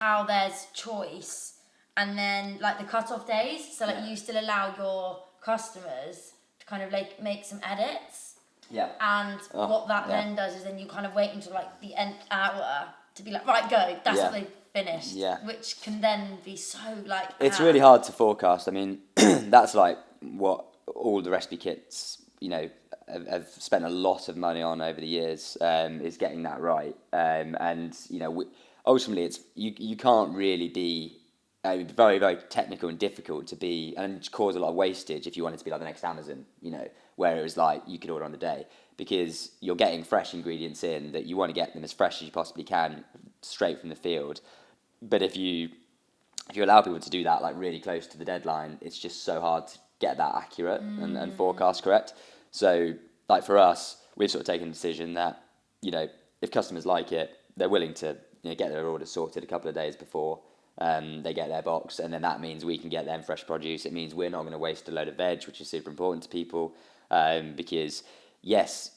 how there's choice, and then like the cut-off days, so like you still allow your customers to kind of like make some edits. Yeah. And what that then does is then you kind of wait until like the nth hour to be like, right, go. That's what they've finished. Yeah. Which can then be so like. It's really hard to forecast. I mean, that's like what all the recipe kits, have spent a lot of money on over the years. Is getting that right. And ultimately, it's you can't really be. Very, very technical and difficult to be, and cause a lot of wastage if you wanted to be like the next Amazon, where it was like you could order on the day, because you're getting fresh ingredients in that you want to get them as fresh as you possibly can, straight from the field. But if you allow people to do that like really close to the deadline, it's just so hard to get that accurate and forecast correct. So like for us, we've sort of taken the decision that, if customers like it, they're willing to get their order sorted a couple of days before they get their box, and then that means we can get them fresh produce. It means we're not going to waste a load of veg, which is super important to people, because yes,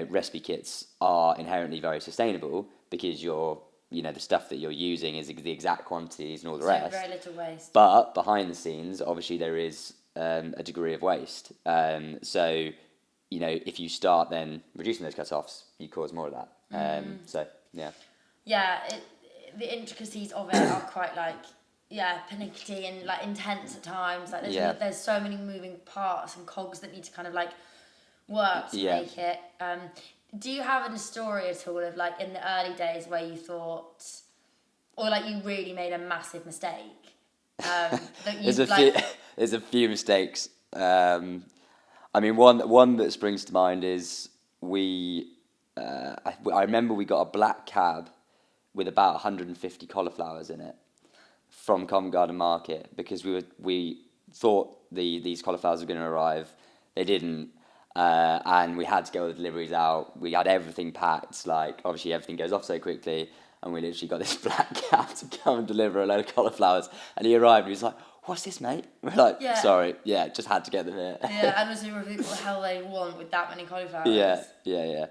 recipe kits are inherently very sustainable because the stuff that you're using is the exact quantities and all the rest. Very little waste. But behind the scenes, obviously there is a degree of waste. So if you start then reducing those cut-offs, you cause more of that. So yeah. Yeah, the intricacies of it are quite like pernickety and like intense at times. Like there's so many moving parts and cogs that need to kind of like work to make it. Do you have a story at all of like in the early days where you thought, or like you really made a massive mistake? There's a few mistakes. I mean, one that springs to mind is I remember we got a black cab with about 150 cauliflowers in it from Covent Garden Market, because we thought these cauliflowers were going to arrive. They didn't, and we had to get all the deliveries out. We had everything packed. Like obviously everything goes off so quickly, and we literally got this black cab to come and deliver a load of cauliflowers. And he arrived and he was like, "What's this, mate?" We're like, "Sorry, just had to get them here." Yeah, and also reveal what the hell they want with that many cauliflowers. Yeah.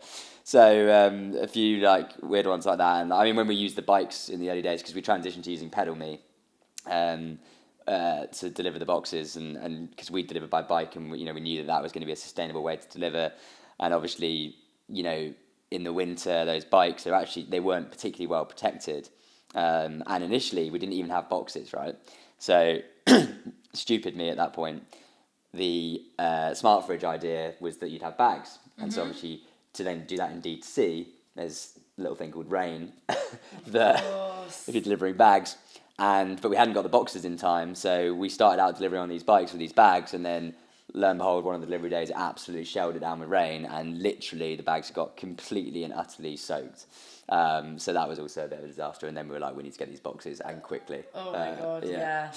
So a few like weird ones like that. And I mean, when we used the bikes in the early days, because we transitioned to using Pedal Me to deliver the boxes, and because we delivered by bike, and we knew that was going to be a sustainable way to deliver. And obviously, in the winter, those bikes they weren't particularly well protected. And initially, we didn't even have boxes, right? So stupid me at that point. The smart fridge idea was that you'd have bags, and so obviously to then do that in D2C, there's a little thing called Rain that if you're delivering bags, but we hadn't got the boxes in time, so we started out delivering on these bikes with these bags, and then lo and behold, one of the delivery days absolutely shelled it down with rain, and literally the bags got completely and utterly soaked. So that was also a bit of a disaster, and then we were like, we need to get these boxes, and quickly. Oh my god, yeah.